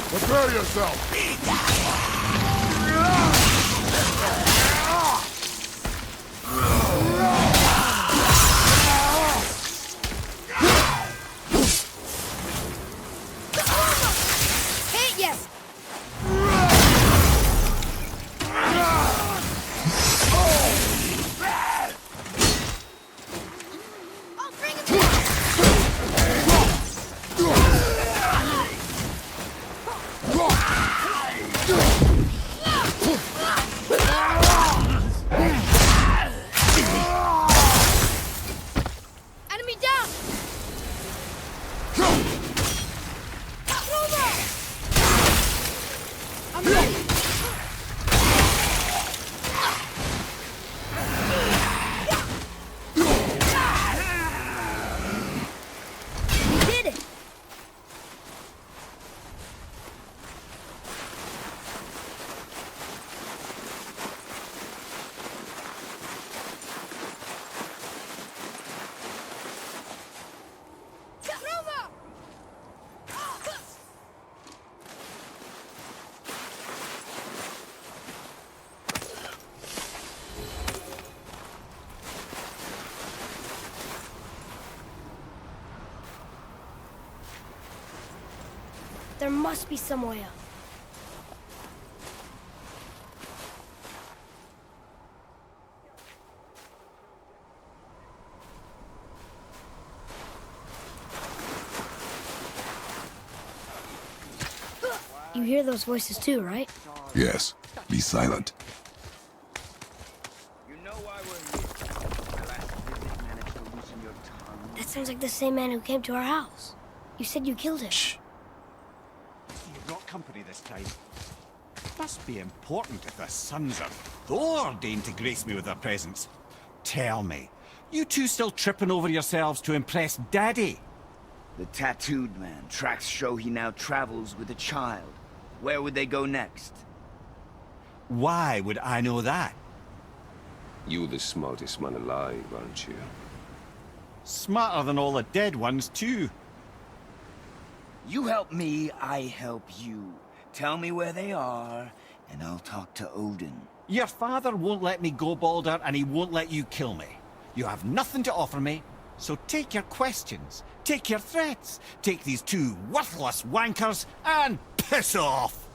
Prepare yourself! Hit yes! I'll bring him down! Enemy down! I'm ready! We did it! Roma! There must be some way up. You hear those voices too, right? Yes. Be silent. You know why we're here. My last visit managed to loosen your tongue. That sounds like the same man who came to our house. You said you killed him. Shh. You brought company this time. Must be important if the sons of Thor deign to grace me with their presence. Tell me, you two still tripping over yourselves to impress Daddy? The tattooed man. Tracks show he now travels with a child. Where would they go next? Why would I know that? You're the smartest man alive, aren't you? Smarter than all the dead ones, too. You help me, I help you. Tell me where they are, and I'll talk to Odin. Your father won't let me go, Balder, and he won't let you kill me. You have nothing to offer me, so take your questions, take your threats, take these two worthless wankers, and piss off!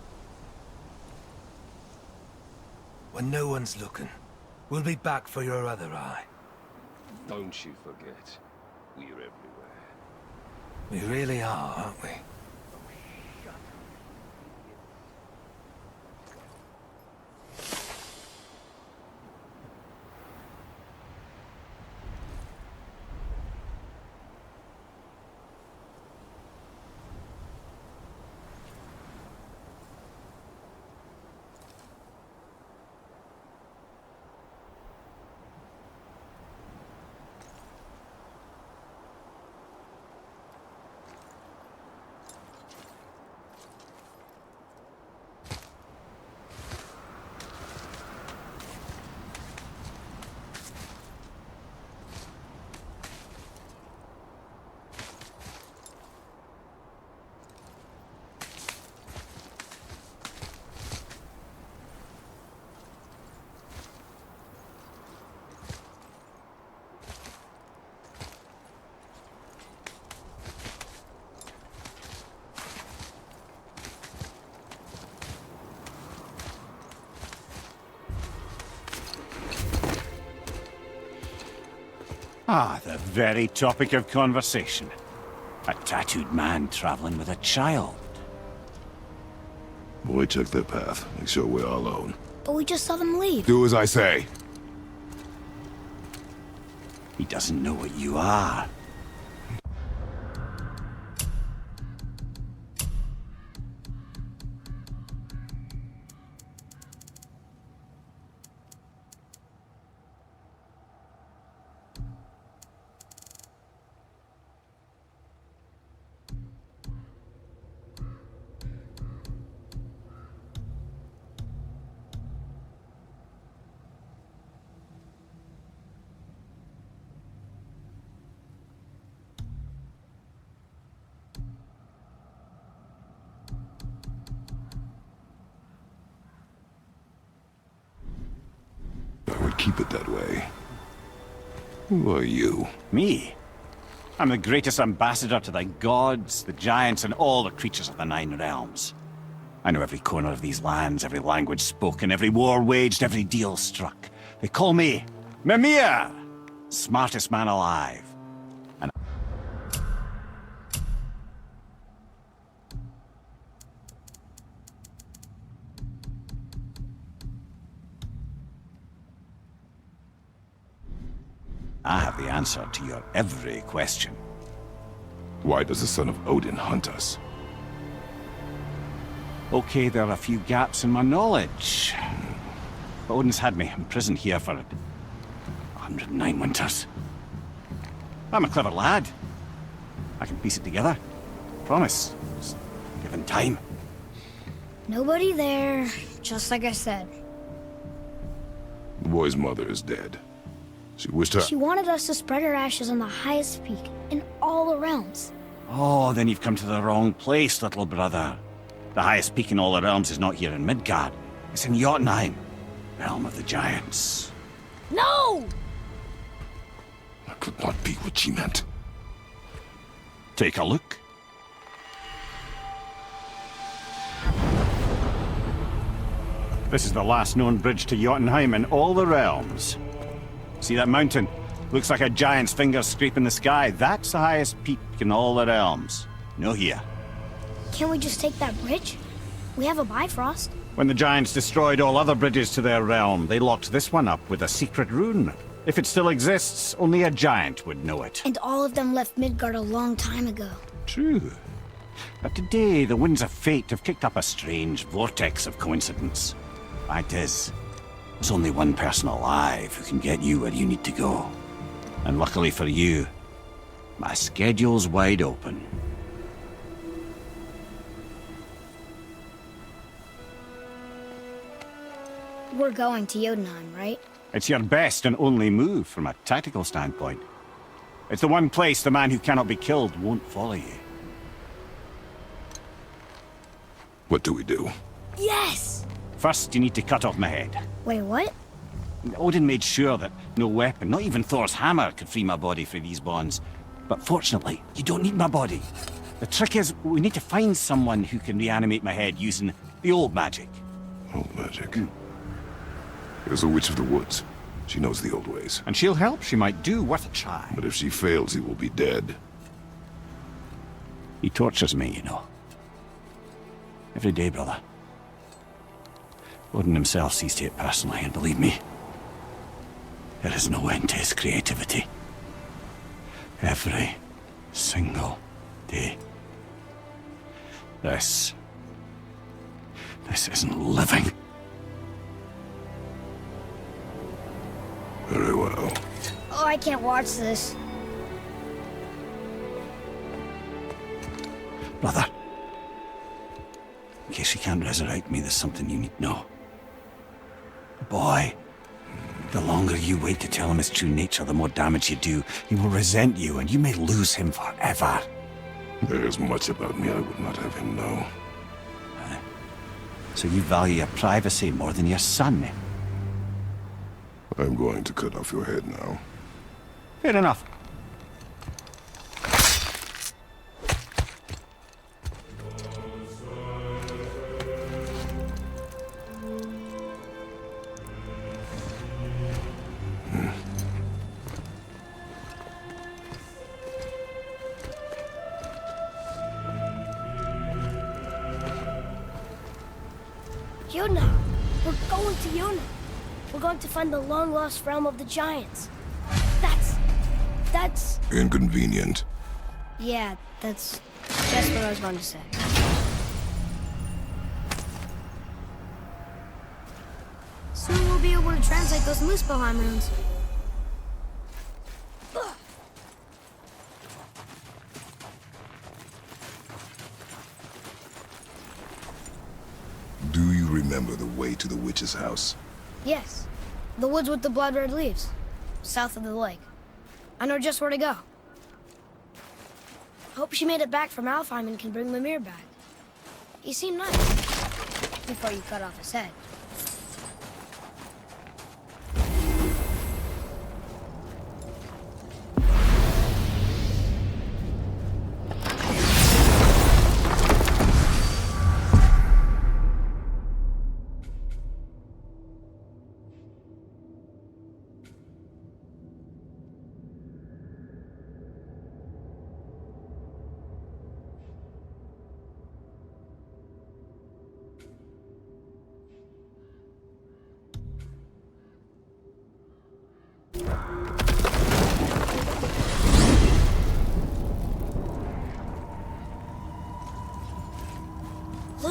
When no one's looking, we'll be back for your other eye. Don't you forget, we're everywhere. We really are, aren't we? Ah, the very topic of conversation. A tattooed man traveling with a child. We took the path. Make sure we're alone. But we just saw them leave. Do as I say. He doesn't know what you are. keep it that way. Who are you? Me? I'm the greatest ambassador to the gods, the giants, and all the creatures of the Nine Realms. I know every corner of these lands, every language spoken, every war waged, every deal struck. They call me Mimir, smartest man alive. And I have the answer to your every question. Why does the son of Odin hunt us? Okay, there are a few gaps in my knowledge. But Odin's had me imprisoned here for 109 winters. I'm a clever lad. I can piece it together. Promise. Just given time. Nobody there, just like I said. The boy's mother is dead. She wished her... She wanted us to spread her ashes on the highest peak in all the realms. Oh, then you've come to the wrong place, little brother. The highest peak in all the realms is not here in Midgard. It's in Jotunheim, realm of the giants. No! That could not be what she meant. Take a look. This is the last known bridge to Jotunheim in all the realms. See that mountain? Looks like a giant's finger scraping the sky. That's the highest peak in all the realms. No here. Can't we just take that bridge? We have a Bifrost. When the giants destroyed all other bridges to their realm, they locked this one up with a secret rune. If it still exists, only a giant would know it. And all of them left Midgard a long time ago. True. But today, the winds of fate have kicked up a strange vortex of coincidence. Fact is, there's only one person alive who can get you where you need to go. And luckily for you, my schedule's wide open. We're going to Jotunheim, right? It's your best and only move from a tactical standpoint. It's the one place the man who cannot be killed won't follow you. What do we do? Yes! First, you need to cut off my head. Wait, what? Odin made sure that no weapon, not even Thor's hammer, could free my body from these bonds. But fortunately, you don't need my body. The trick is, we need to find someone who can reanimate my head using the old magic. Old magic. There's a witch of the woods. She knows the old ways. And she'll help. She might do worth a try. But if she fails, he will be dead. He tortures me, you know. Every day, brother. Odin himself sees to it personally, and believe me, there is no end to his creativity. Every single day. This isn't living. Very well. Oh, I can't watch this. Brother, in case you can't resurrect me, there's something you need to know. Boy, the longer you wait to tell him his true nature, the more damage you do. He will resent you, and you may lose him forever. There is much about me I would not have him know. So you value your privacy more than your son? I'm going to cut off your head now. Fair enough. Jotunheim. We're going to Jotunheim. We're going to find the long-lost realm of the giants. That's... Inconvenient. Yeah, that's just what I was going to say. Soon we'll be able to translate those Muspelheim runes. Do you remember the way to the witch's house? Yes. The woods with the blood-red leaves. South of the lake. I know just where to go. Hope she made it back from Alfheim and can bring Mimir back. He seemed nice. Before you cut off his head.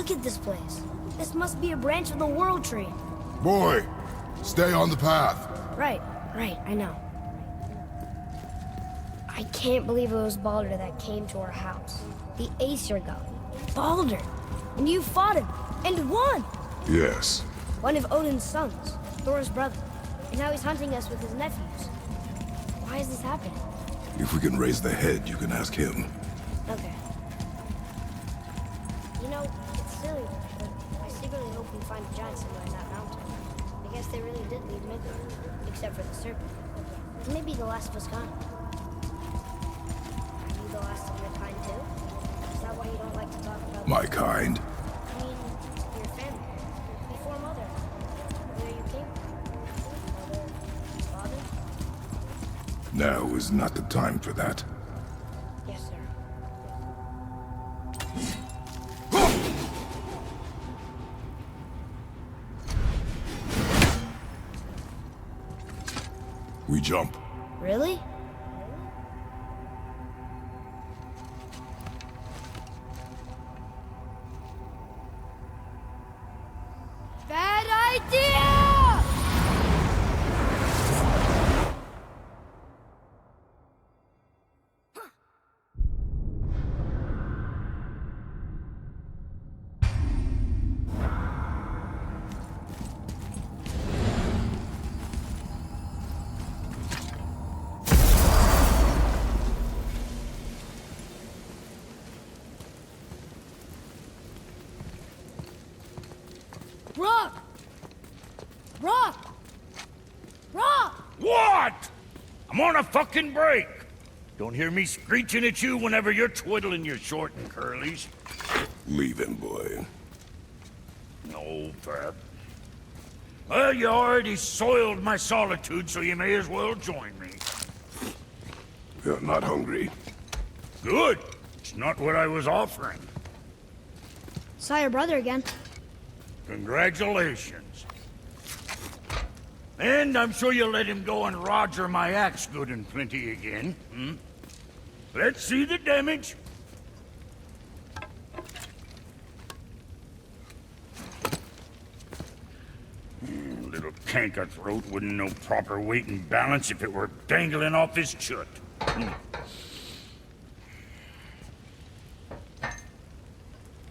Look at this place. This must be a branch of the World Tree. Boy, stay on the path. Right, I know. I can't believe it was Baldur that came to our house. The Aesir god. Baldur! And you fought him, and won! Yes. One of Odin's sons, Thor's brother. And now he's hunting us with his nephews. Why is this happening? If we can raise the head, you can ask him. Okay. You know, it's silly, but I secretly hope we find a giant somewhere in that mountain. I guess they really did leave Midgard, except for the serpent. And maybe the last of us gone. Are you the last of your kind too? Is that why you don't like to talk about My kind? I mean, your family. Before Mother. Where you came from. Mother? Father? Now is not the time for that. Yes, sir. We jump. Really? Bad idea! Rock! Rock! Rock! What? I'm on a fucking break. Don't hear me screeching at you whenever you're twiddling your short and curlies. Leave him, boy. No, Fab. Well, you already soiled my solitude, so you may as well join me. You're not hungry. Good. It's not what I was offering. Saw your brother again. Congratulations. And I'm sure you'll let him go and roger my axe good and plenty again, hmm? Let's see the damage. Little canker throat wouldn't know proper weight and balance if it were dangling off his chut.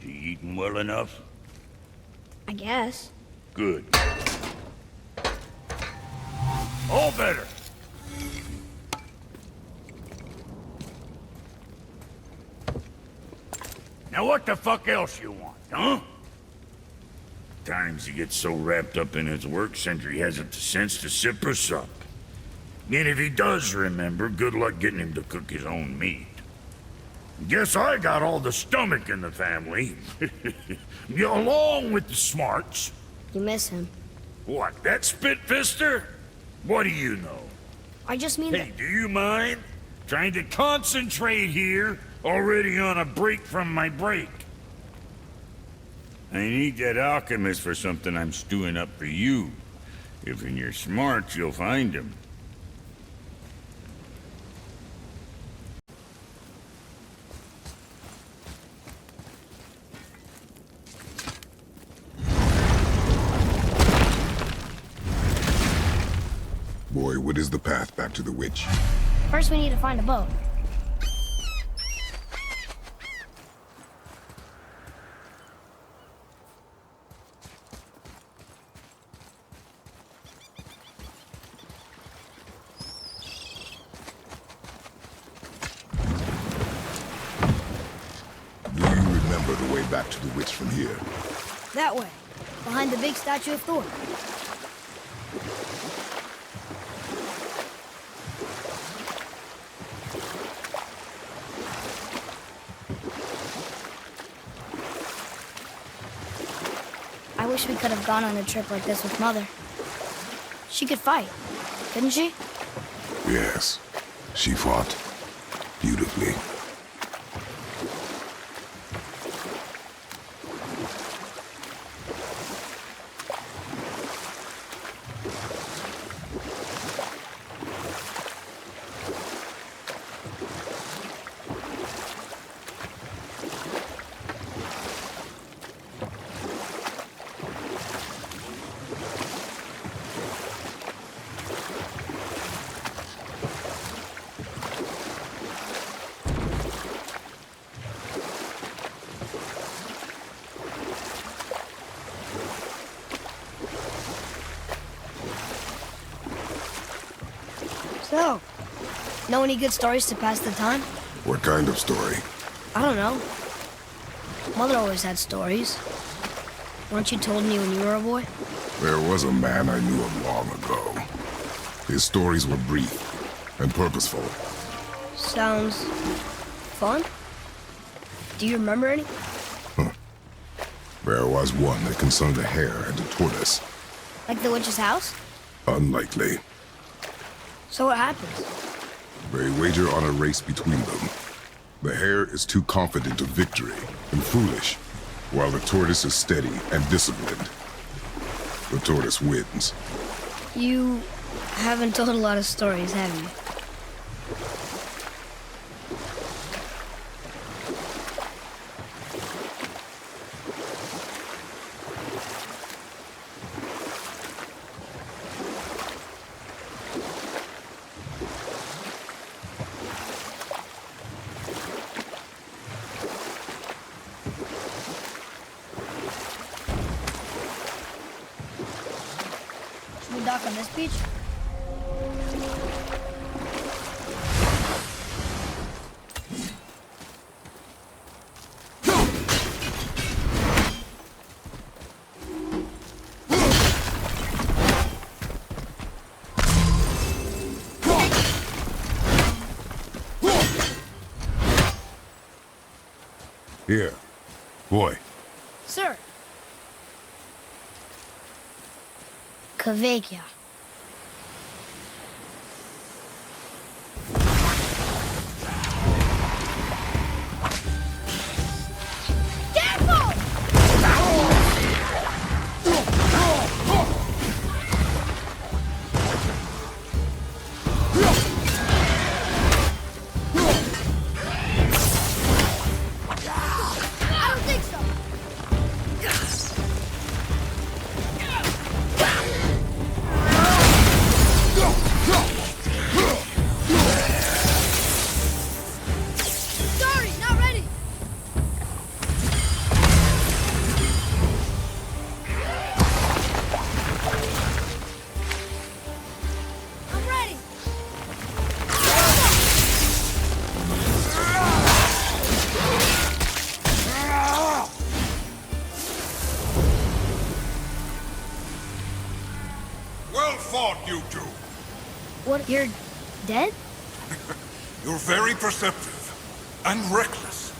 You eating well enough? I guess. Good. All better. Now what the fuck else you want, huh? Times he gets so wrapped up in his work, Sentry hasn't the sense to sip or sup. And if he does remember, good luck getting him to cook his own meat. Guess I got all the stomach in the family. Along with the smarts. You miss him. What, that spit-fister? What do you know? I just mean Hey, do you mind? Trying to concentrate here, already on a break from my break. I need that alchemist for something I'm stewing up for you. If in your smarts, you'll find him. Boy, what is the path back to the witch? First we need to find a boat. Do you remember the way back to the witch from here? That way. Behind the big statue of Thor. I wish we could have gone on a trip like this with Mother. She could fight, couldn't she? Yes. She fought. Beautifully. So, know any good stories to pass the time? What kind of story? I don't know. Mother always had stories. Weren't you told me when you were a boy? There was a man I knew of long ago. His stories were brief and purposeful. Sounds fun. Do you remember any? There was one that concerned a hare and a tortoise. Like the witch's house? Unlikely. So what happens? They wager on a race between them. The hare is too confident of victory and foolish, while the tortoise is steady and disciplined. The tortoise wins. You haven't told a lot of stories, have you? Should we dock on this beach? Here. Boy. Sir. Kveikja. I don't think so. Sorry, not ready. I'm ready. Well fought, you two. What, you're dead? You're very perceptive and reckless.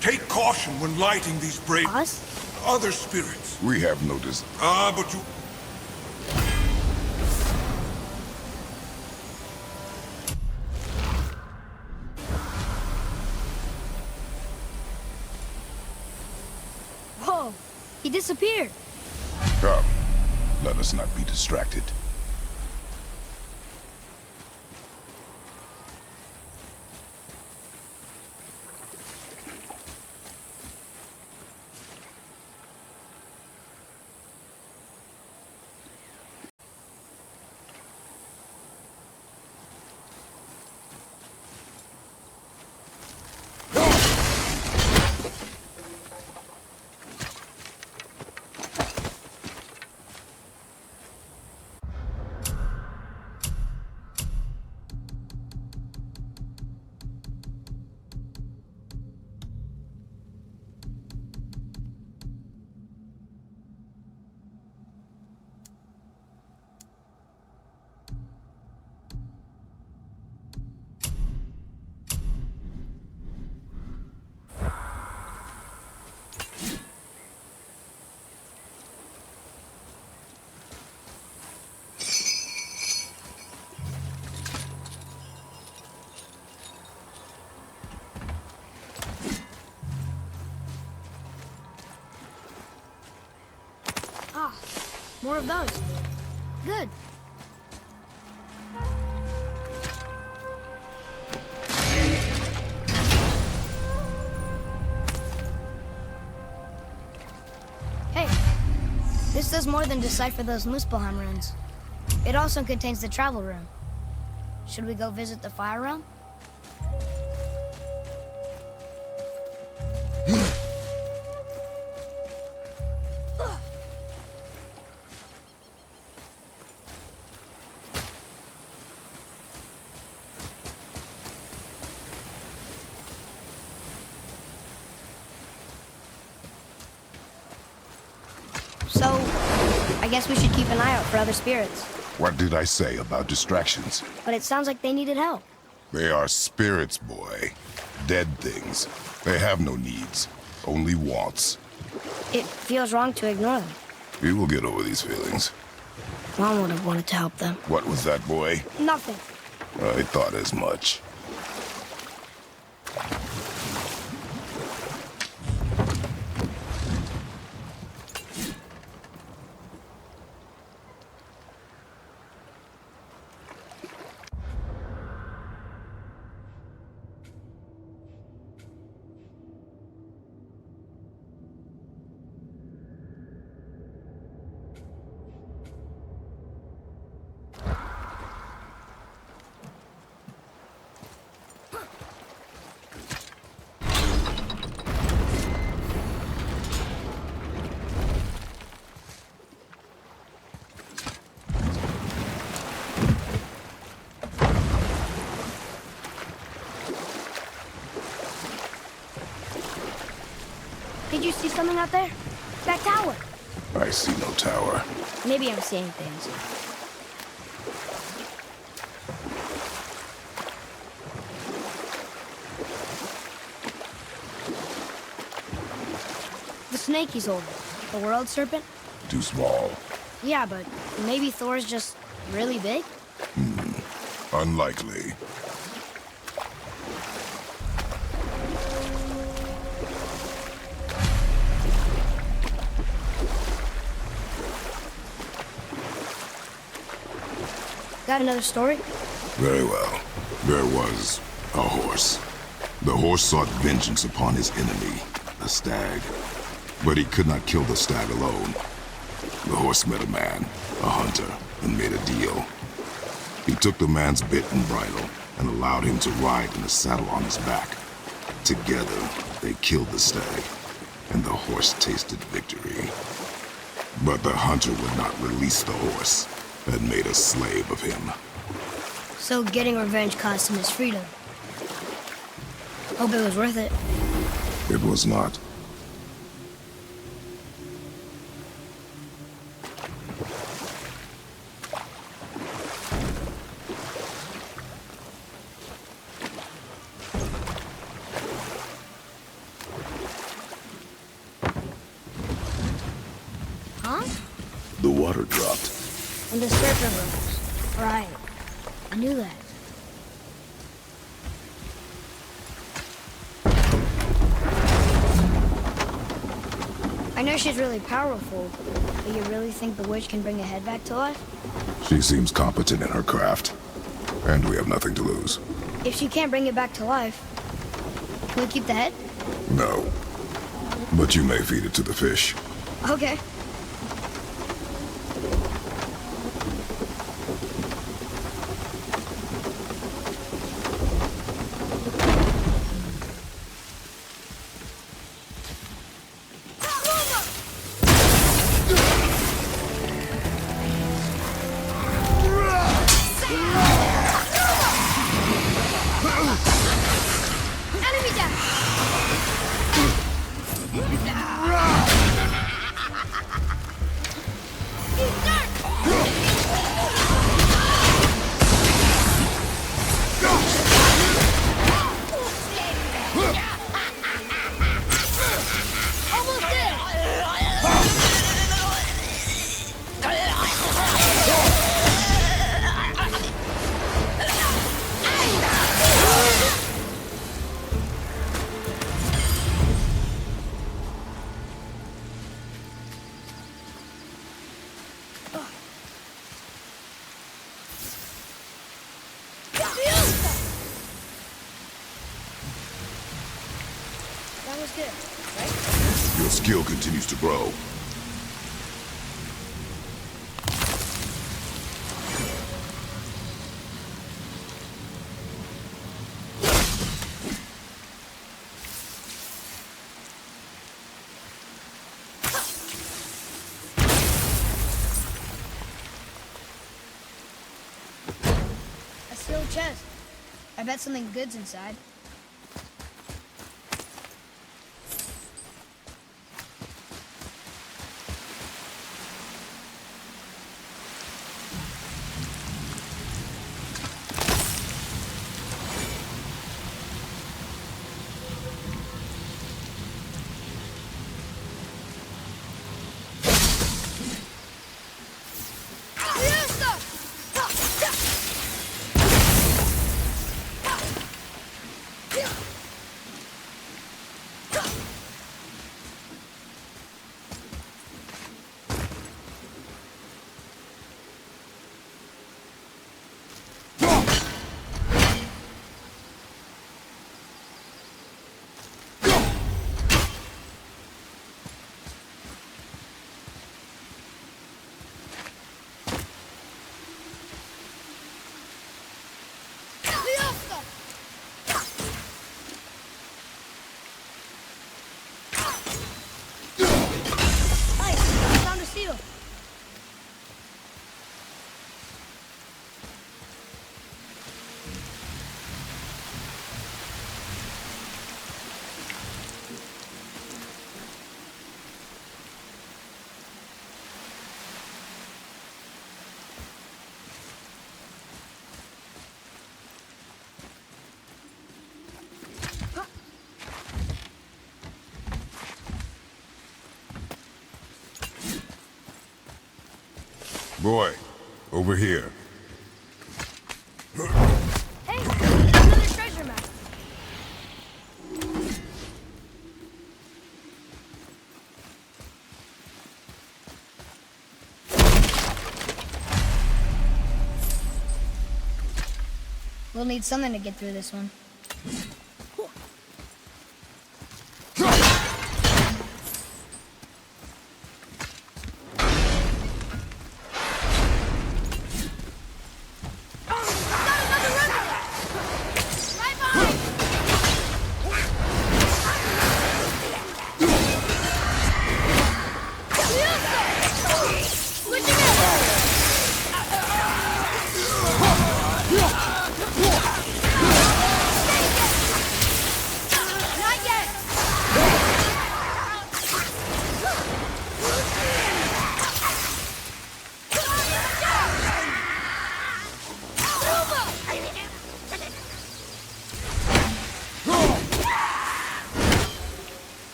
Take caution when lighting these brave Us? other spirits. We have no desire. Ah, but you... Whoa, he disappeared. Come. Let us not be distracted. Ah, more of those. Good. Hey, this does more than decipher those Muspelheim runes. It also contains the travel room. Should we go visit the Fire Realm? guess we should keep an eye out for other spirits. What did I say about distractions? But it sounds like they needed help. They are spirits, boy. Dead things. They have no needs, only wants. It feels wrong to ignore them. We will get over these feelings. Mom would have wanted to help them. What was that, boy? Nothing. I thought as much. Did you see something out there? That tower. I see no tower. Maybe I'm seeing things. The snake he's holding. The world serpent? Too small. Yeah, but maybe Thor's just really big? Unlikely. Got another story? Very well. There was a horse. The horse sought vengeance upon his enemy, a stag. But he could not kill the stag alone. The horse met a man, a hunter, and made a deal. He took the man's bit and bridle and allowed him to ride in a saddle on his back. Together, they killed the stag, and the horse tasted victory. But the hunter would not release the horse and made a slave of him. So getting revenge cost him his freedom. Hope it was worth it. It was not. Huh? The water dropped. And the serpent rose. Right. I knew that. I know she's really powerful, but you really think the witch can bring a head back to life? She seems competent in her craft, and we have nothing to lose. If she can't bring it back to life, can we keep the head? No. But you may feed it to the fish. Okay. Enemy down! Almost there! That was good, right? Your skill continues to grow. A sealed chest. I bet something good's inside. Boy, over here. Hey, another treasure map. We'll need something to get through this one.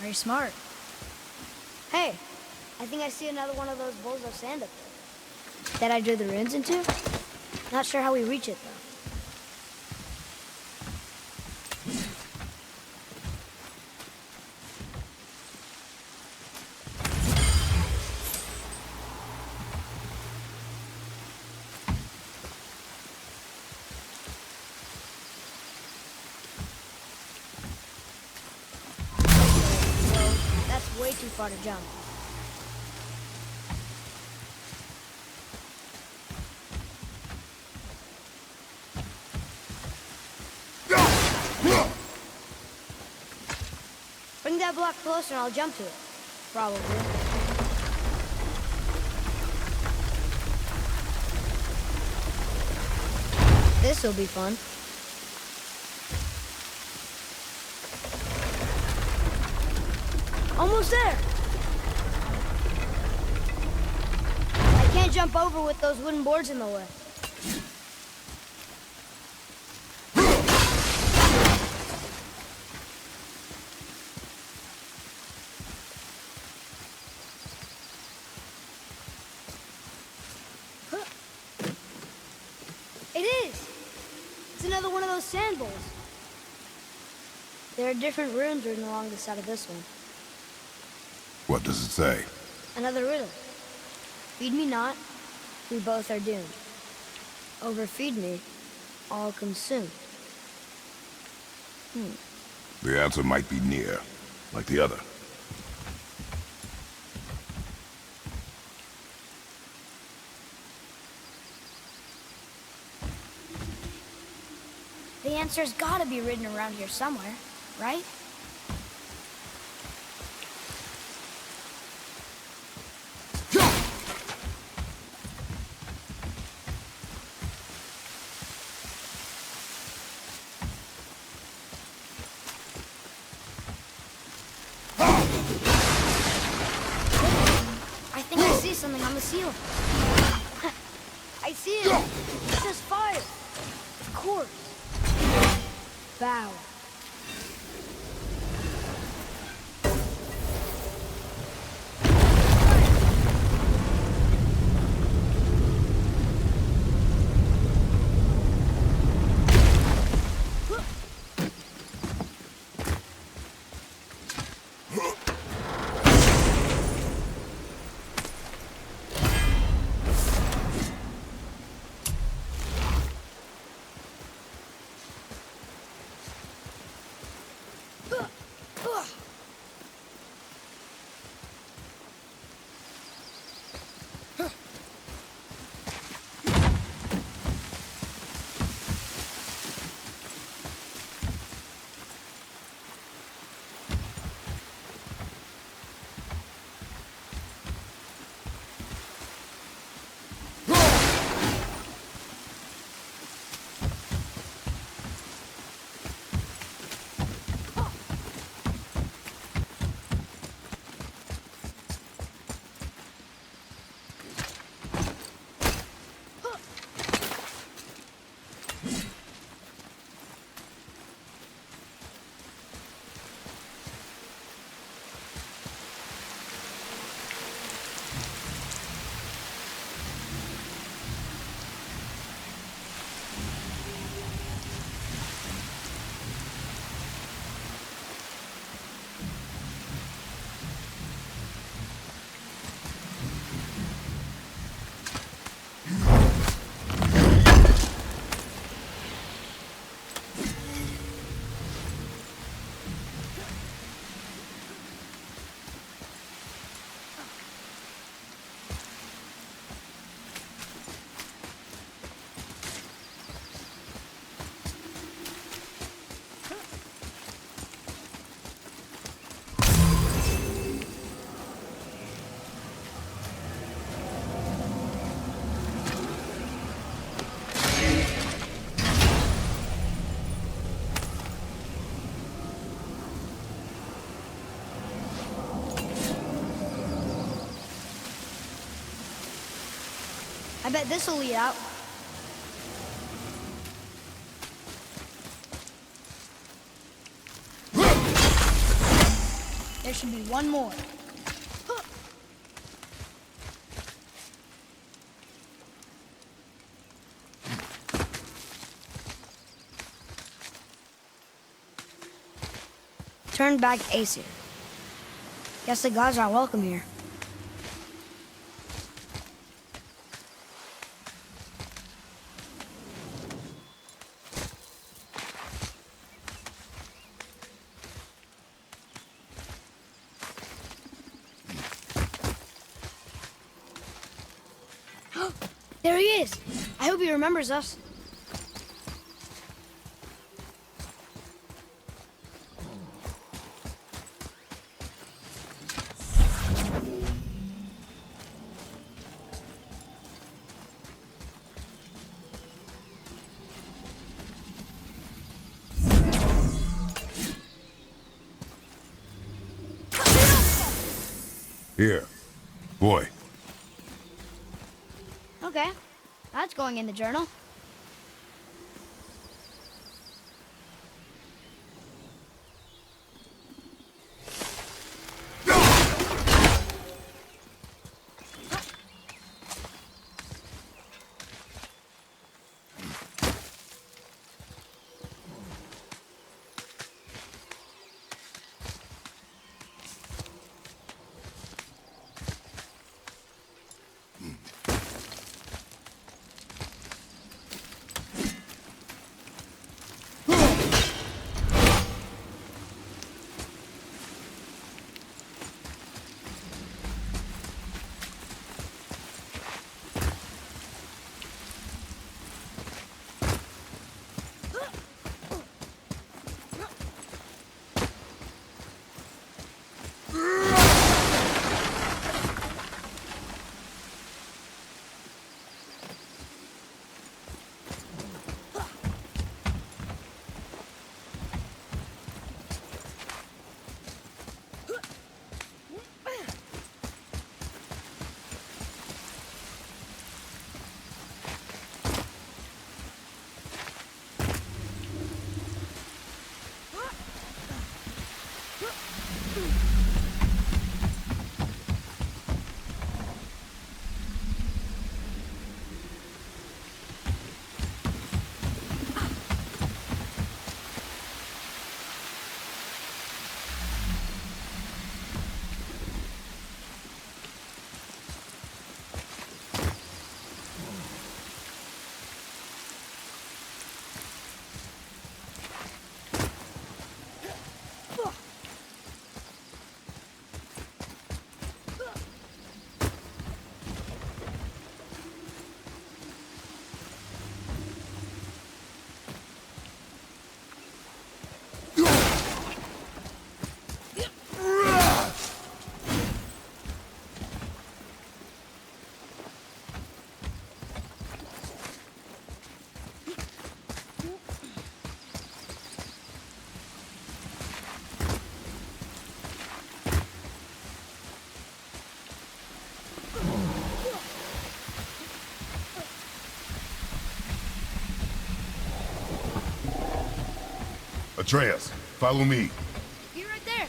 Very smart. Hey, I think I see another one of those bowls of sand up there. That I drew the runes into? Not sure how we reach it, though. Way too far to jump. Bring that block closer and I'll jump to it. Probably. This'll be fun. Almost there. I can't jump over with those wooden boards in the way. It is. It's another one of those sand bowls. There are different runes written along the side of this one. What does it say? Another riddle. Feed me not, we both are doomed. Overfeed me, all consumed. The answer might be near, like the other. The answer's gotta be written around here somewhere, right? I think I see something on the ceiling. I see it. It says fire. Of course. Bow. I bet this'll lead out. There should be one more. Turn back Aesir. Guess the gods are welcome here. There he is! I hope he remembers us. Here. Boy. Okay, that's going in the journal. Atreus, follow me. Be right there.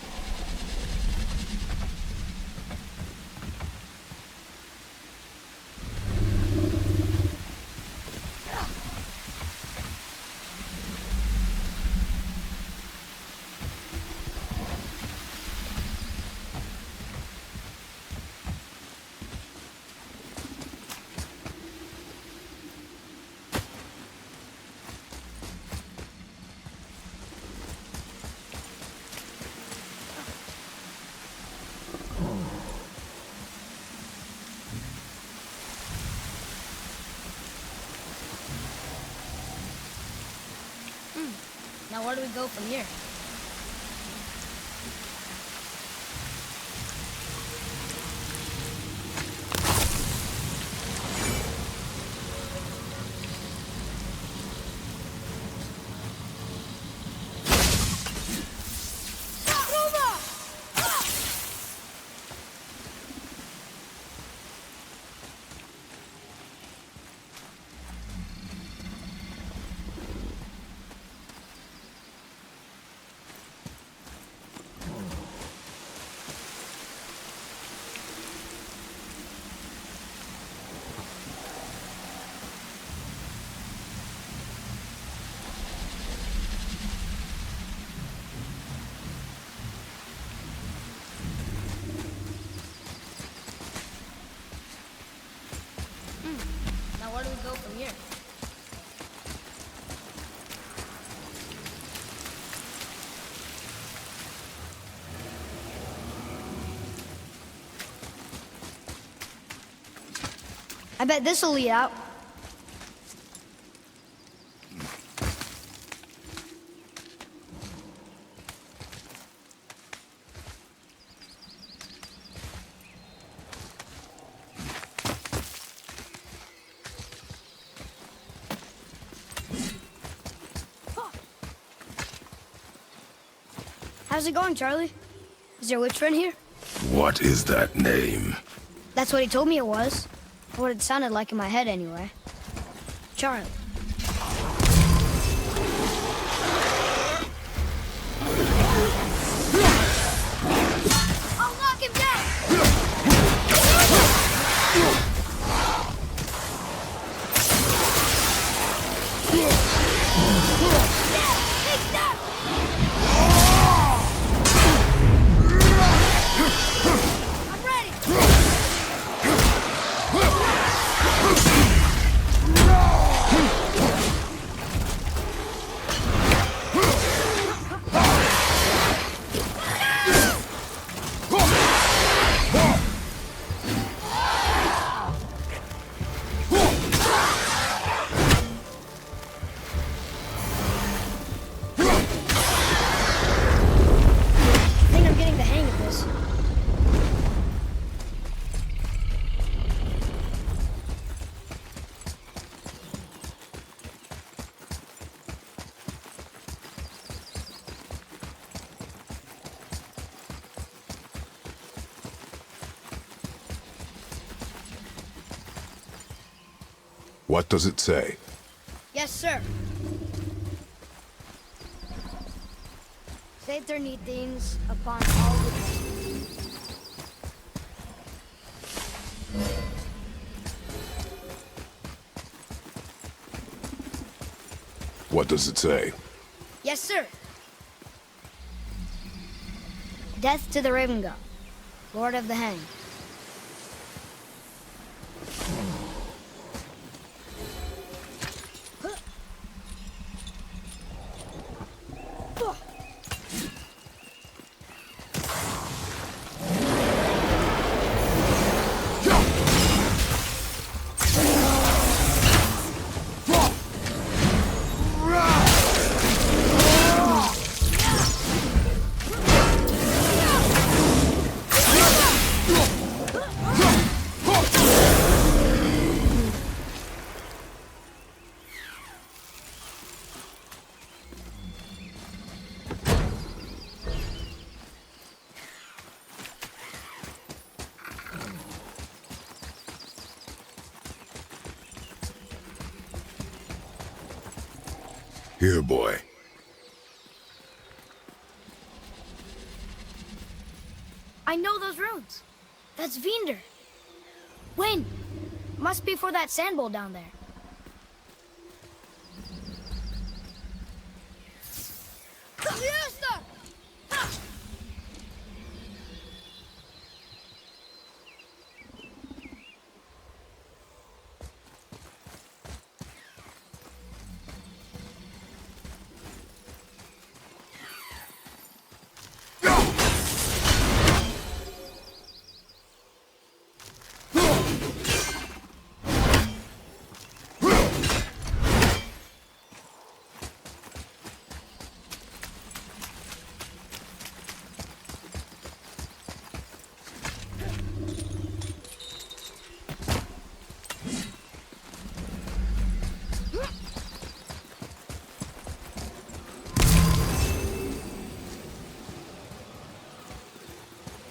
Now where do we go from here? Now where do we go from here? I bet this'll lead out. How's it going, Charlie? Is there a witch friend here? What is that name? That's what he told me it was. Or what it sounded like in my head, anyway. Charlie. I'll knock him down! Take that! I'm ready! I think I'm getting the hang of this. What does it say? Yes, sir. Set their need things upon all the What does it say? Yes, sir. Death to the Raven God, Lord of the Hang. Here, boy. I know those runes. That's Vinder. Wind. Must be for that sand bowl down there.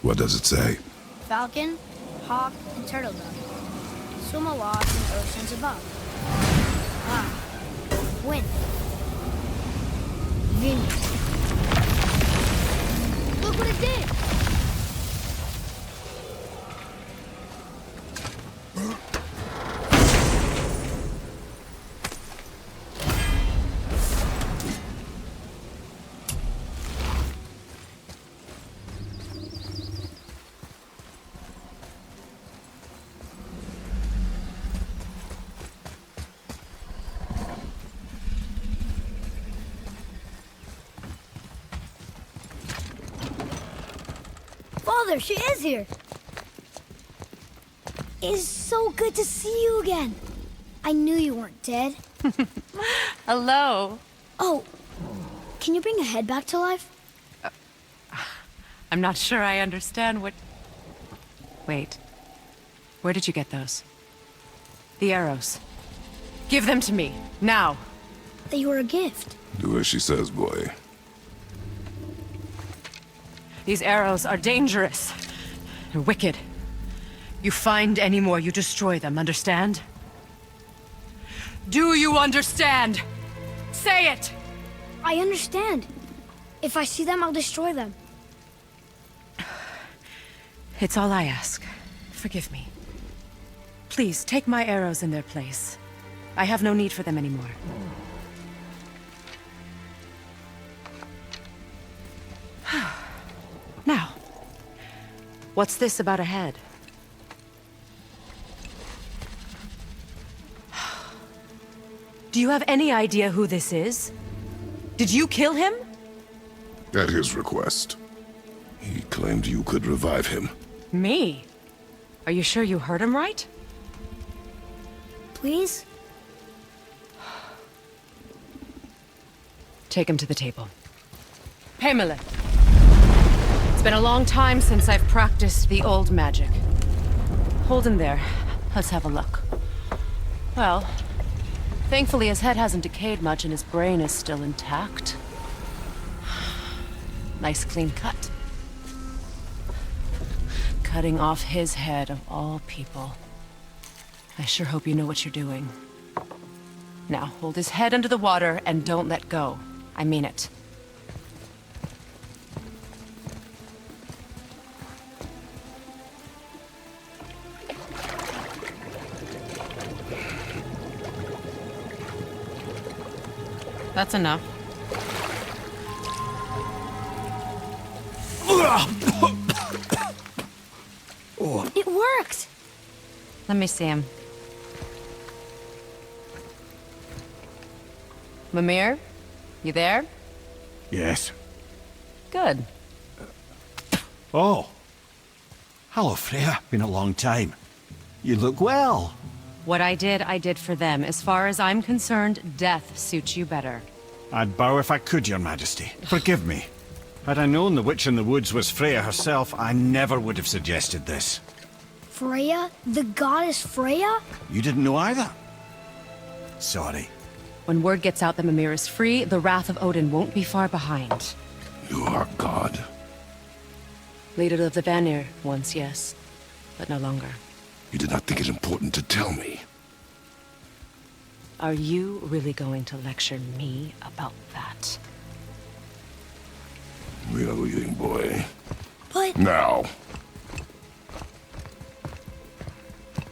What does it say? Falcon, hawk, and turtle dove. Swim aloft in oceans above. Ah, wind. Vineyard. Look what it did! there she is here. It is so good to see you again. I knew you weren't dead. Hello. Oh, can you bring a head back to life? I'm not sure I understand what... Wait. Where did you get those? The arrows. Give them to me, now. They were a gift. Do as she says, boy. These arrows are dangerous. They're wicked. You find any more, you destroy them, understand? Do you understand? Say it! I understand. If I see them, I'll destroy them. It's all I ask. Forgive me. Please, take my arrows in their place. I have no need for them anymore. Now, what's this about a head? Do you have any idea who this is? Did you kill him? At his request. He claimed you could revive him. Me? Are you sure you heard him right? Please? Take him to the table. Pamela. It's been a long time since I've practiced the old magic. Hold him there. Let's have a look. Well, thankfully his head hasn't decayed much and his brain is still intact. Nice clean cut. Cutting off his head of all people. I sure hope you know what you're doing. Now, hold his head under the water and don't let go. I mean it. That's enough. It worked! Let me see him. Mimir? You there? Yes. Good. Oh. Hello, Freya. Been a long time. You look well. What I did for them. As far as I'm concerned, death suits you better. I'd bow if I could, Your Majesty. Forgive me. Had I known the witch in the woods was Freya herself, I never would have suggested this. Freya? The goddess Freya? You didn't know either? Sorry. When word gets out that Mimir is free, the wrath of Odin won't be far behind. You are God. Leader of the Vanir, once, yes. But no longer. You did not think it important to tell me. Are you really going to lecture me about that? We are leaving, boy. But... Now.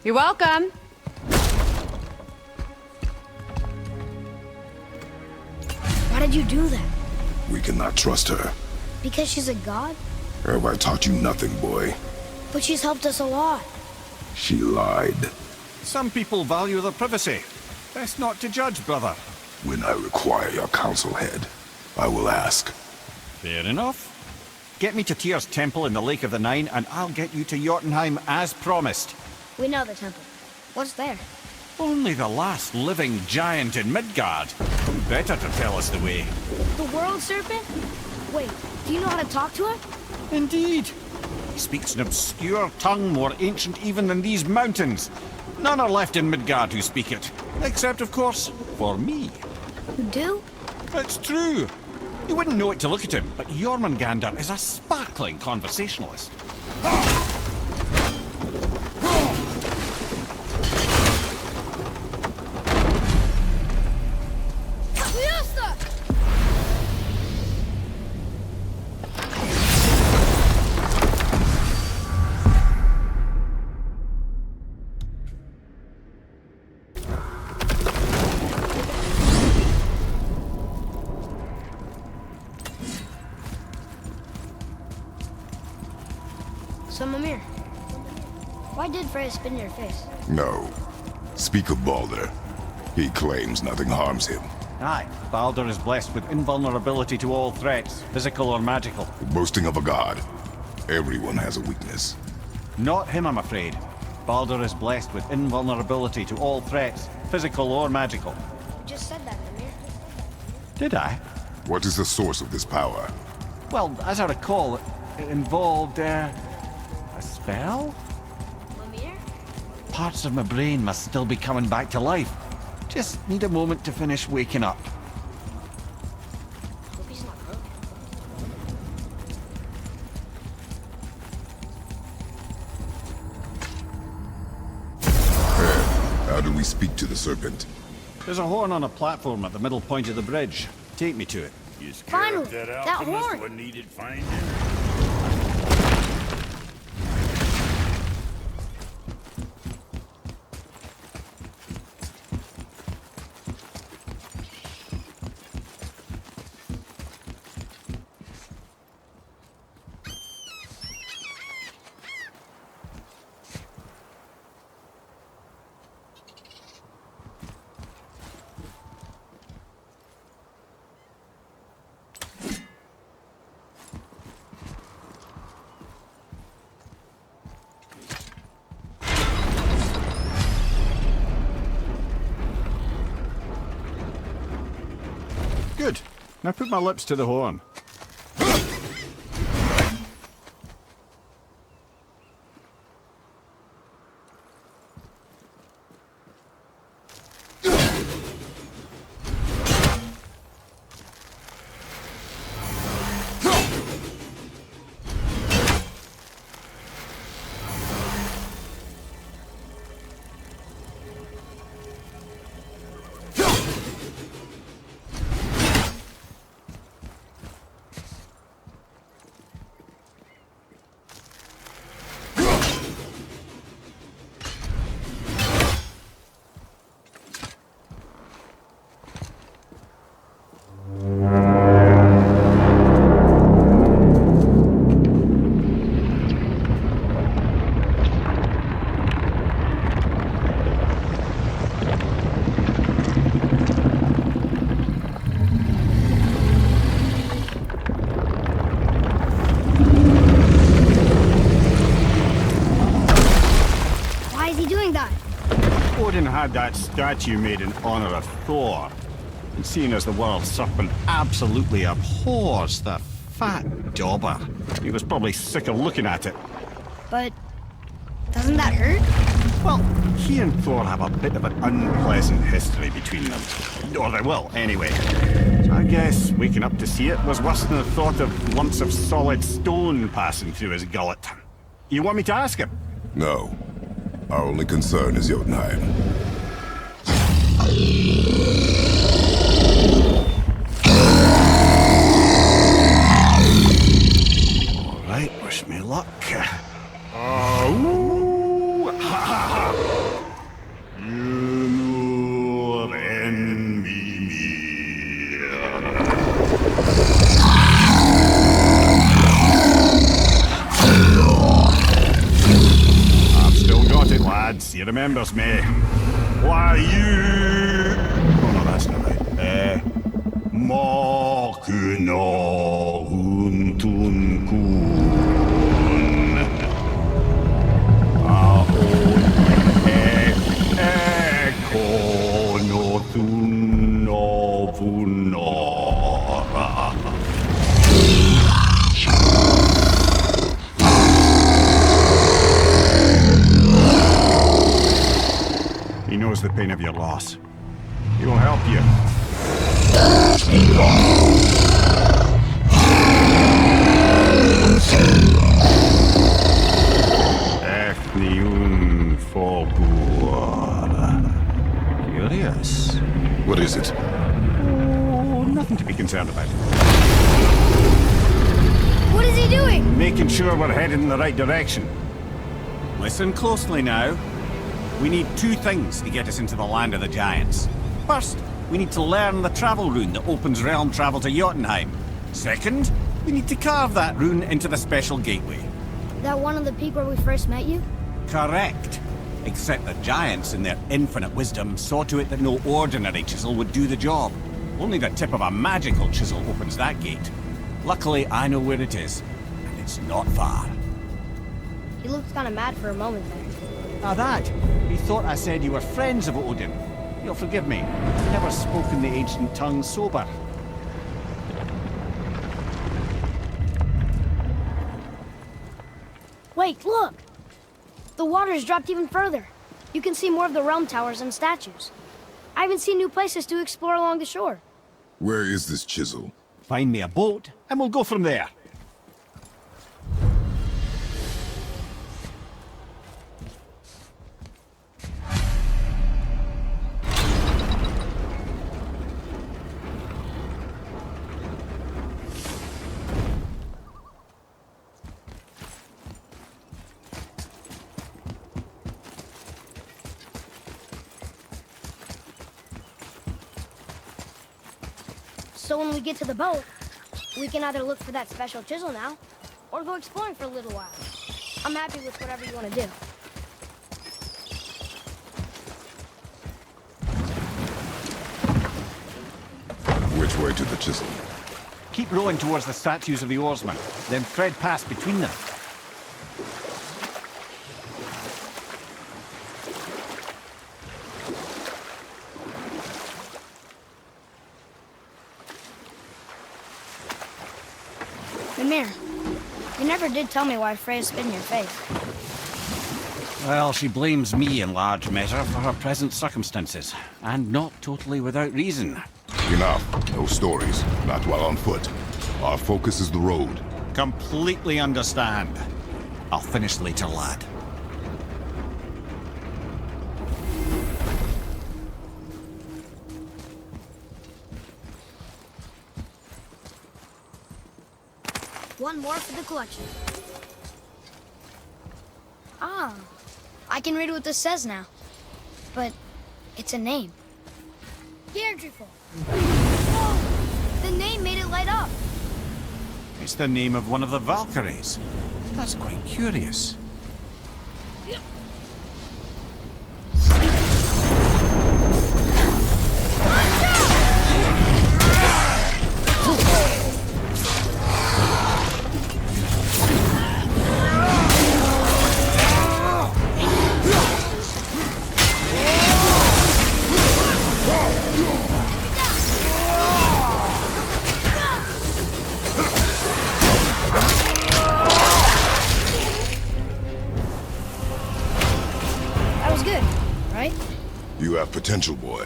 You're welcome! Why did you do that? We cannot trust her. Because she's a god? Have I taught you nothing, boy? But she's helped us a lot. She lied. Some people value their privacy. Best not to judge, brother. When I require your counsel head, I will ask. Fair enough. Get me to Tyr's temple in the Lake of the Nine, and I'll get you to Jotunheim as promised. We know the temple. What's there? Only the last living giant in Midgard. Who better to tell us the way? The world serpent? Wait, do you know how to talk to her? Indeed. He speaks an obscure tongue more ancient even than these mountains. None are left in Midgard who speak it. Except, of course, for me. You do? It's true. You wouldn't know it to look at him, but Jormungandr is a sparkling conversationalist. So, Mimir, why did Freya spit in your face? No. Speak of Balder. He claims nothing harms him. Aye, Baldur is blessed with invulnerability to all threats, physical or magical. Boasting of a god. Everyone has a weakness. Not him, I'm afraid. Baldur is blessed with invulnerability to all threats, physical or magical. You just said that, Mimir. Did I? What is the source of this power? Well, as I recall, it involved, a spell? Mimir? Parts of my brain must still be coming back to life. Just need a moment to finish waking up. Hope he's not broken. How do we speak to the serpent? There's a horn on a platform at the middle point of the bridge. Take me to it. You scared Finally, that that alchemist horn. what needed finding? Good. Now put my lips to the horn. Why is he doing that? Odin had that statue made in honor of Thor. And seeing as the world serpent absolutely abhors the fat dauber, he was probably sick of looking at it. But doesn't that hurt? Well, he and Thor have a bit of an unpleasant history between them. Or they will, anyway. So I guess waking up to see it was worse than the thought of lumps of solid stone passing through his gullet. You want me to ask him? No. Our only concern is Jotunheim. All right, wish me luck. Oh, ha ha ha! You know envy me. I've still got it, lads. He remembers me. Why you? Oh no, that's not right. Makuna huntun kun. Ekono tunno vunora. He knows the pain of your loss. He will help you. Efniun Fogur. Curious. What is it? Oh, nothing to be concerned about. What is he doing? Making sure we're headed in the right direction. Listen closely now. We need two things to get us into the land of the giants. First, we need to learn the travel rune that opens realm travel to Jotunheim. Second, we need to carve that rune into the special gateway. That one on the peak where we first met you? Correct. Except the giants, in their infinite wisdom, saw to it that no ordinary chisel would do the job. Only the tip of a magical chisel opens that gate. Luckily, I know where it is, and it's not far. He looked kind of mad for a moment there. Ah, that. He thought I said you were friends of Odin. You'll forgive me. I've never spoken the ancient tongue sober. Wait, look! The water's dropped even further. You can see more of the realm towers and statues. I even see new places to explore along the shore. Where is this chisel? Find me a boat, and we'll go from there. So when we get to the boat, we can either look for that special chisel now, or go exploring for a little while. I'm happy with whatever you want to do. Which way to the chisel? Keep rowing towards the statues of the oarsmen, then thread past between them. Mimir, you never did tell me why Faye spit in your face. Well, she blames me in large measure for her present circumstances, and not totally without reason. Enough. No stories. Not while on foot. Our focus is the road. Completely understand. I'll finish later, lad. One more for the collection. Ah, I can read what this says now. But it's a name. Deirdreful. Whoa! The name made it light up. It's the name of one of the Valkyries. That's quite curious. That was good, right? You have potential, boy.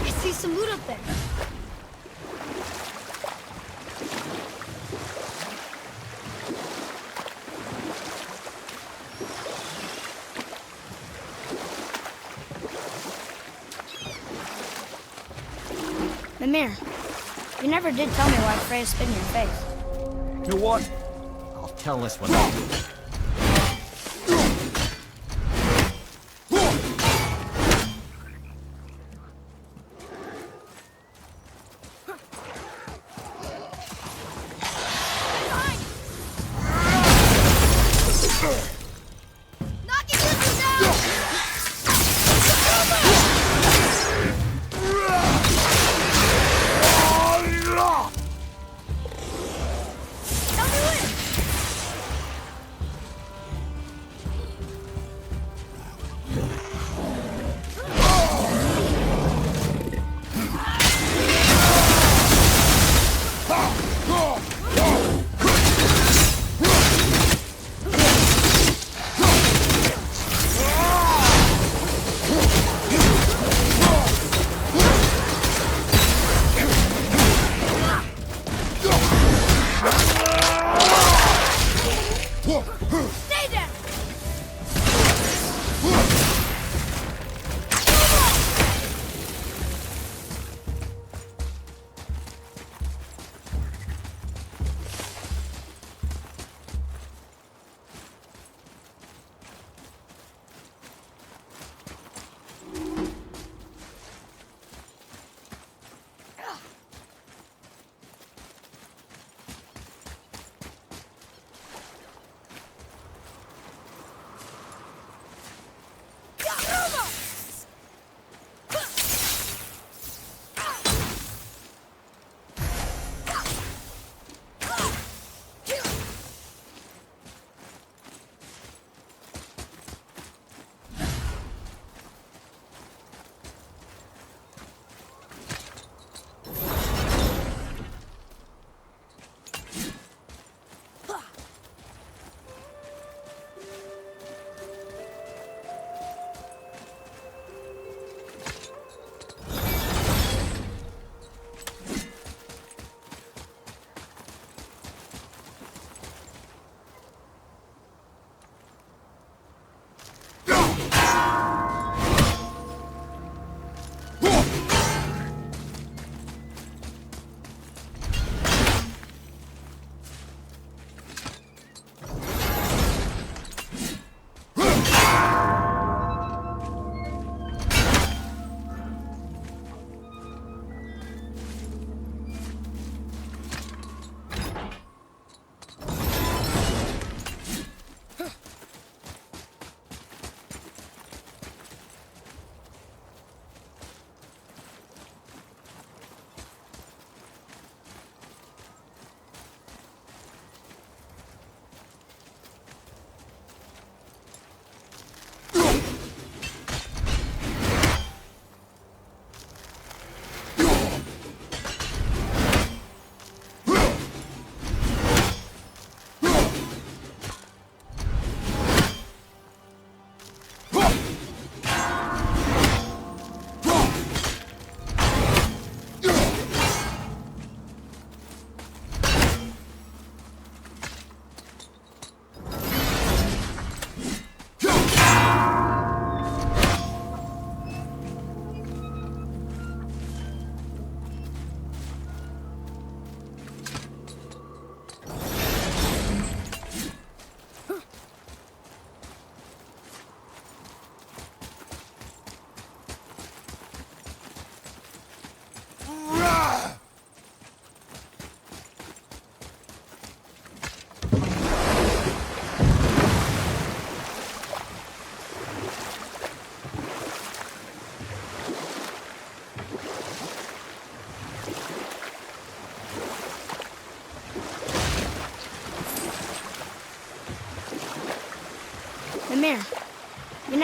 I see some loot up there. Mimir, you never did tell me why Freya spit in your face. You know what? I'll tell this one. Knocking this down! Tell me when!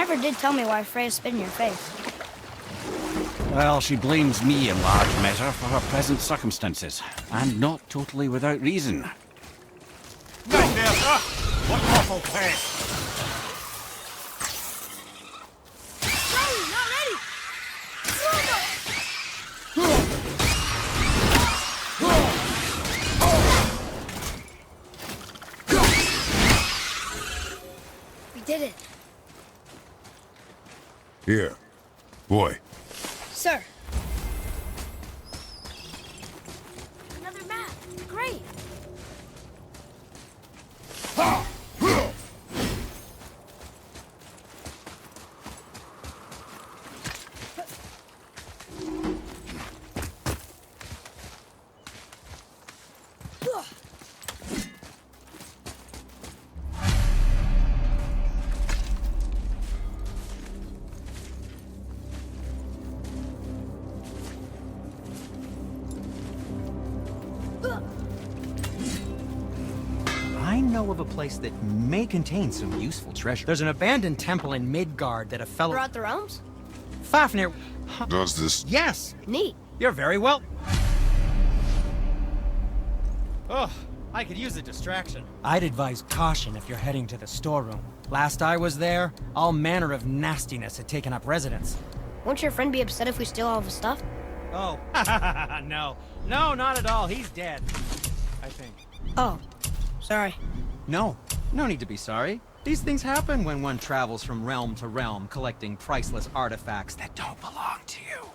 never did tell me why Freya spit in your face. Well, she blames me in large measure for her present circumstances, and not totally without reason. Right there, sir! What awful pest! We did it. Here. Boy. Sir. Another map. Great. I know of a place that may contain some useful treasure. There's an abandoned temple in Midgard that a fellow... Throughout the realms? Fafnir... Does this... Yes! Neat. You're very well... Oh, I could use a distraction. I'd advise caution if you're heading to the storeroom. Last I was there, all manner of nastiness had taken up residence. Won't your friend be upset if we steal all of his stuff? Oh, no. No, not at all. He's dead. I think. Oh, sorry. No, no need to be sorry. These things happen when one travels from realm to realm, collecting priceless artifacts that don't belong to you.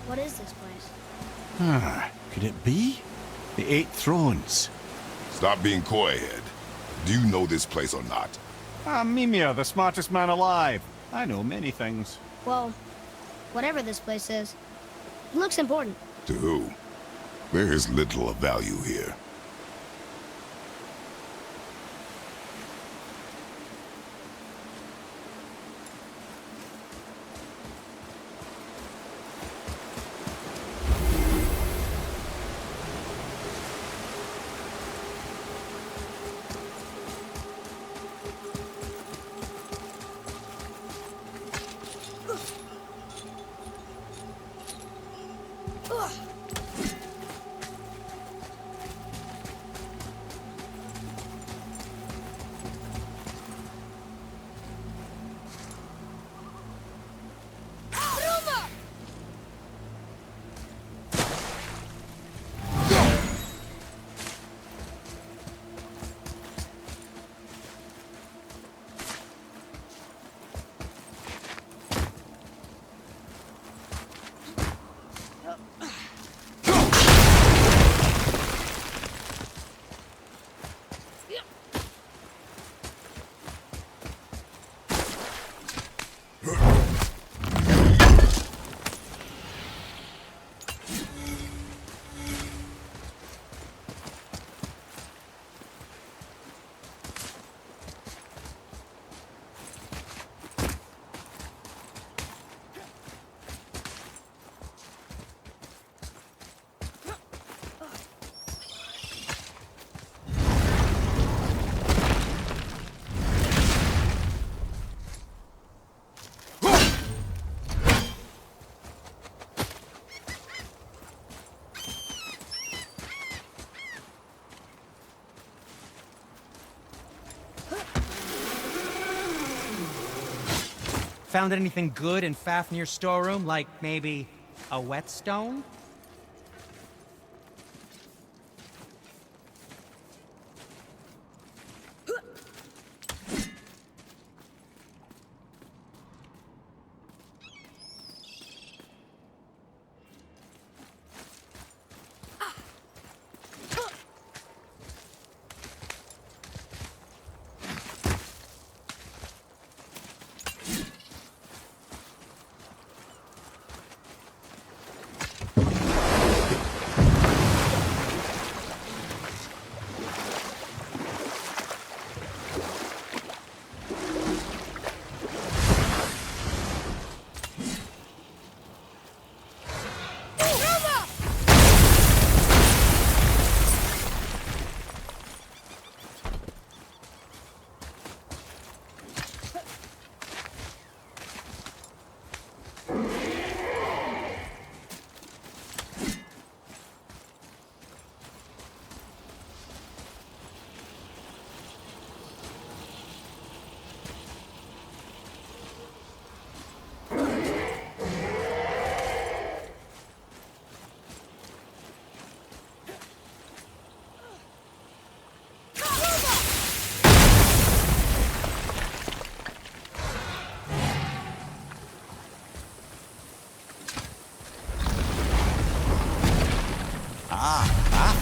What is this place? Could it be? The Eight Thrones. Stop being coy-head. Do you know this place or not? Mimir, the smartest man alive. I know many things. Well, whatever this place is, it looks important. To who? There is little of value here. Found anything good in Fafnir's storeroom, like maybe a whetstone?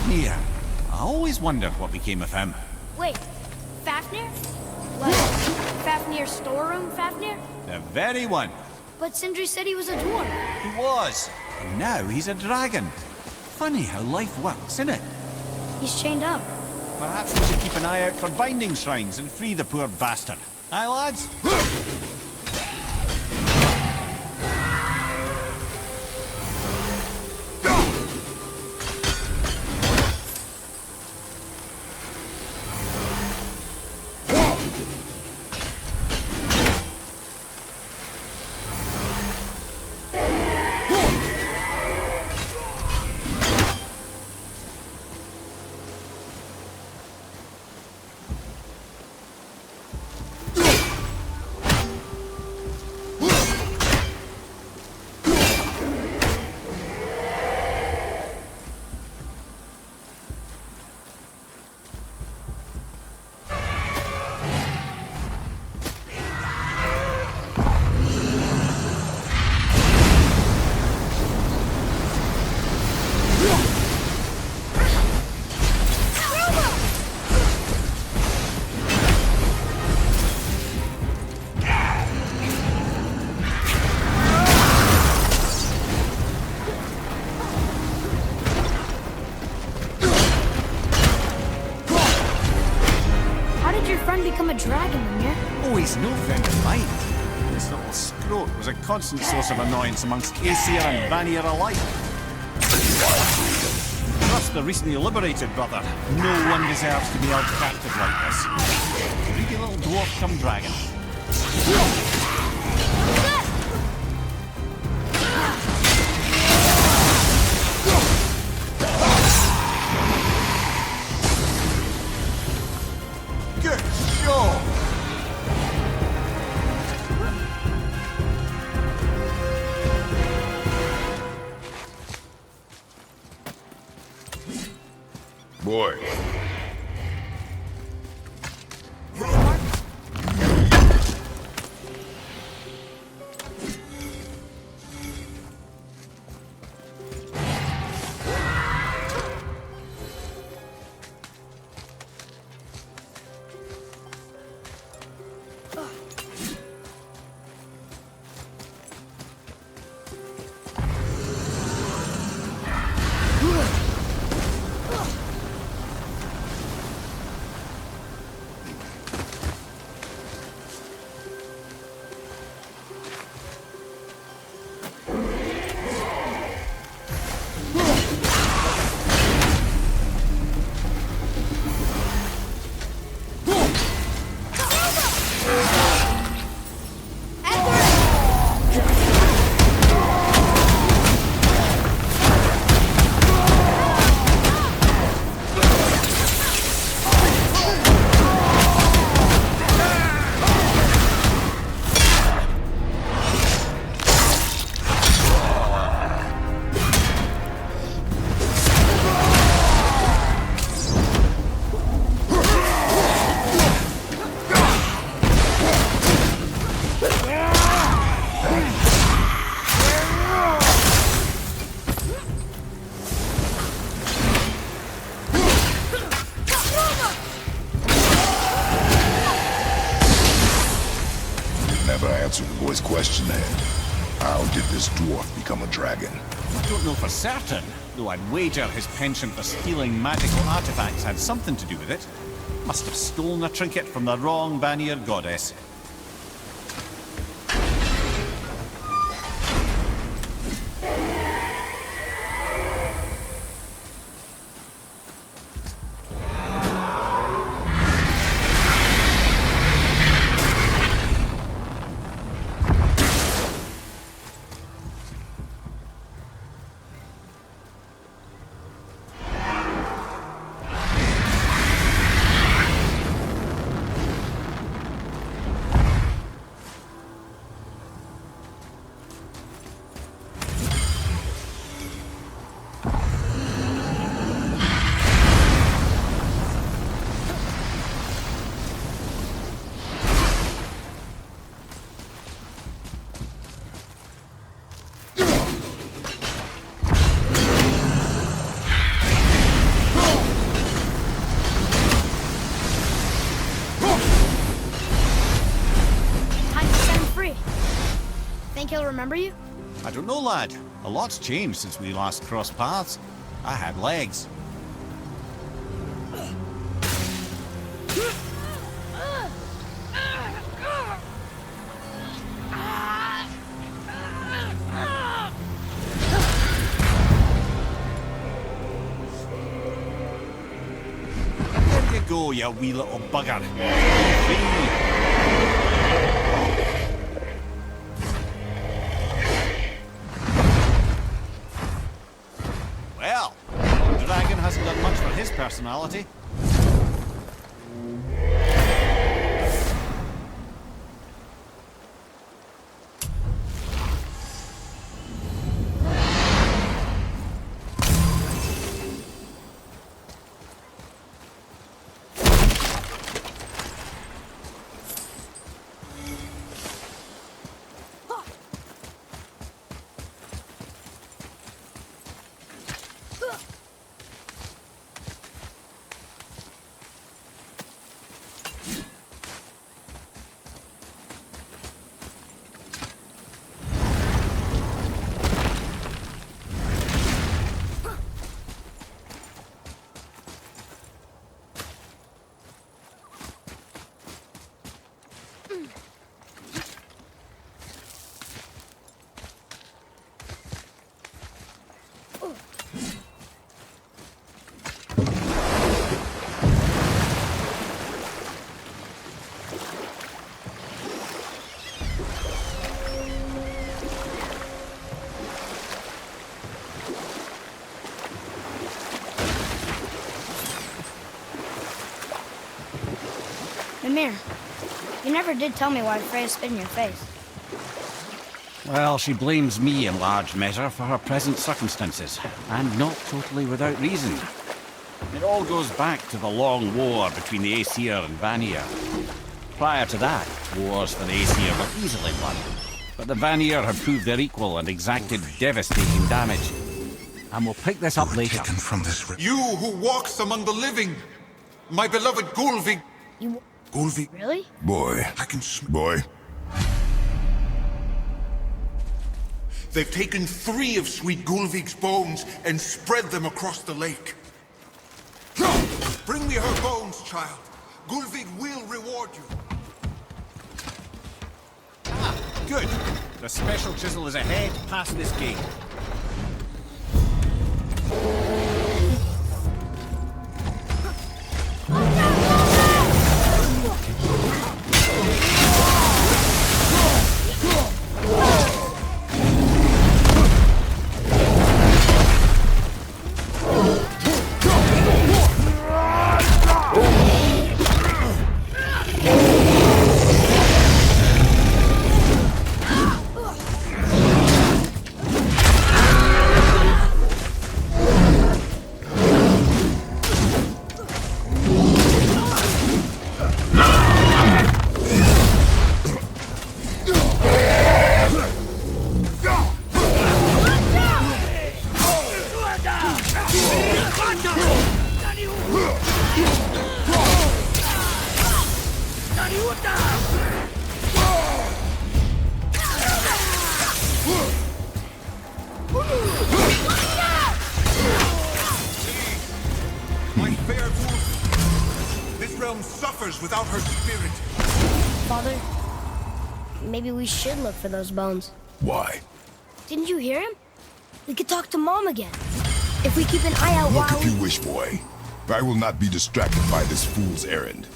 Fafnir. I always wondered what became of him. Wait, Fafnir? Like, Fafnir's storeroom Fafnir? The very one. But Sindri said he was a dwarf. He was. And now he's a dragon. Funny how life works, isn't it? He's chained up. Perhaps we should keep an eye out for binding shrines and free the poor bastard. Aye, lads? become a dragon, Mimir? Oh, he's no friend of mine. This little scrote was a constant source of annoyance amongst Aesir and Vanir alike. Trust the recently liberated brother. No one deserves to be held captive like this. Greedy little dwarf come dragon. Good show! Boy. answer the boy's question then. How did this dwarf become a dragon? I don't know for certain, though I'd wager his penchant for stealing magical artifacts had something to do with it. Must have stolen a trinket from the wrong Vanir goddess. Think he'll remember you? I don't know, lad. A lot's changed since we last crossed paths. I had legs. There you go, you wee little bugger. Free. Well, the dragon hasn't done much for his personality. Mimir, you never did tell me why Faye spit in your face. Well, she blames me in large measure for her present circumstances, and not totally without reason. It all goes back to the long war between the Aesir and Vanir. Prior to that, wars for the Aesir were easily won, but the Vanir had proved their equal and exacted devastating damage. And we'll pick this up later. You who walks among the living, my beloved Gulvig. Gulvig? Really? Boy. I can Boy. They've taken 3 of sweet Gulvig's bones and spread them across the lake. Bring me her bones, child. Gulvig will reward you. Ah, good. The special chisel is ahead past this gate. My fair wolf. This realm suffers without her spirit. Father, maybe we should look for those bones. Why? Didn't you hear him? We could talk to Mom again. If we keep an eye out Look while if you wish, boy. I will not be distracted by this fool's errand.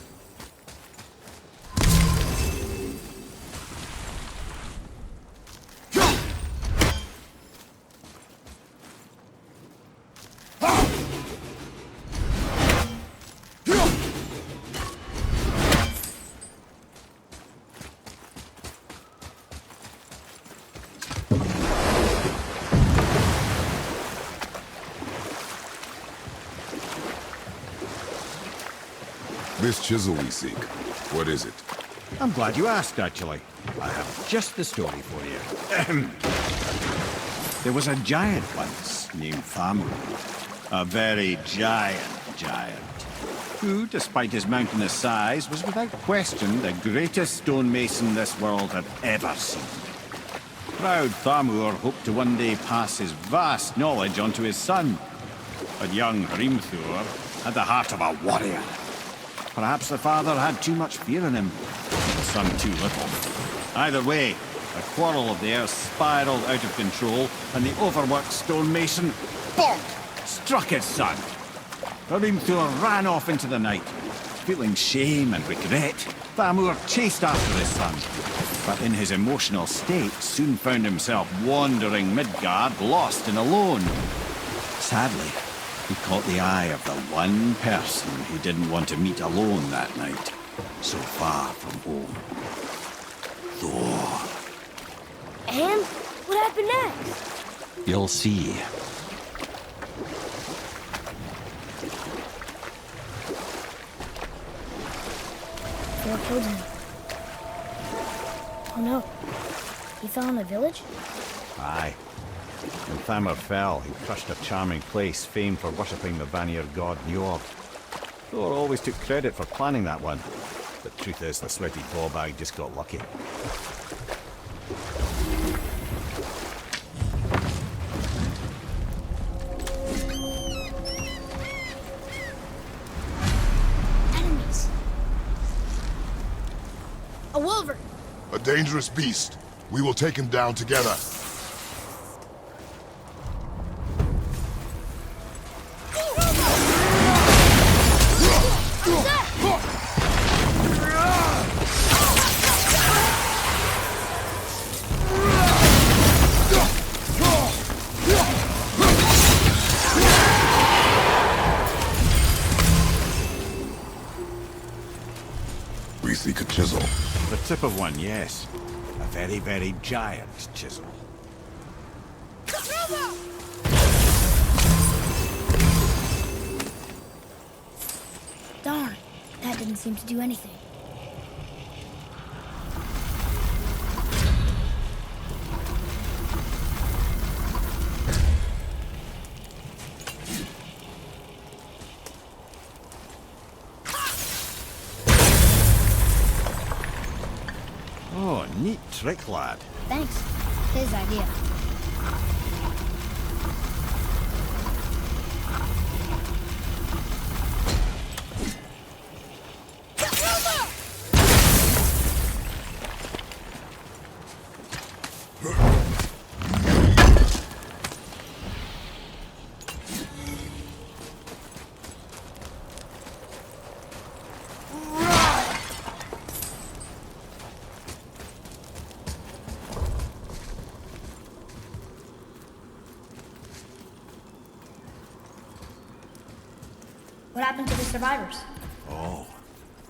This chisel we seek, what is it? I'm glad you asked, actually. I have just the story for you. Ahem. There was a giant once named Thamur. A very giant, who, despite his mountainous size, was without question the greatest stonemason this world had ever seen. Proud Thamur hoped to one day pass his vast knowledge on to his son. But young Hrimthur had the heart of a warrior. Perhaps the father had too much fear in him, the son too little. Either way, the quarrel of the earth spiraled out of control, and the overworked stonemason, bonk, struck his son. Hrimthur ran off into the night. Feeling shame and regret, Thamur chased after his son, but in his emotional state soon found himself wandering Midgard, lost and alone. Sadly, he caught the eye of the one person he didn't want to meet alone that night, so far from home. Thor. And what happened next? You'll see. Thor killed him. Oh no. He fell in the village? Aye. When Thamur fell, he crushed a charming place famed for worshipping the Vanir god Njord. Thor always took credit for planning that one. But truth is, the sweaty ballbag just got lucky. Enemies. A wolverine. A dangerous beast. We will take him down together. We seek a chisel. The tip of one, yes. A very, very giant chisel. Darn, that didn't seem to do anything. Oh, neat trick, lad. Thanks. His idea. What happened to the survivors? Oh,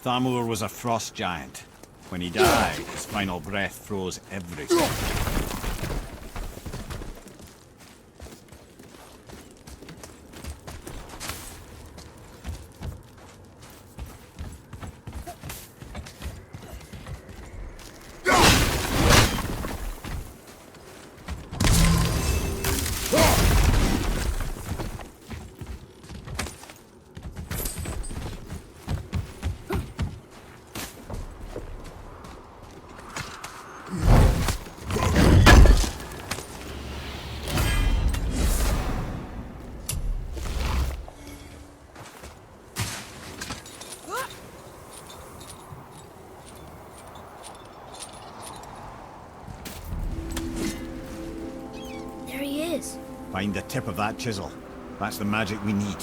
Thamur was a frost giant. When he died, his final breath froze everything. Find the tip of that chisel. That's the magic we need.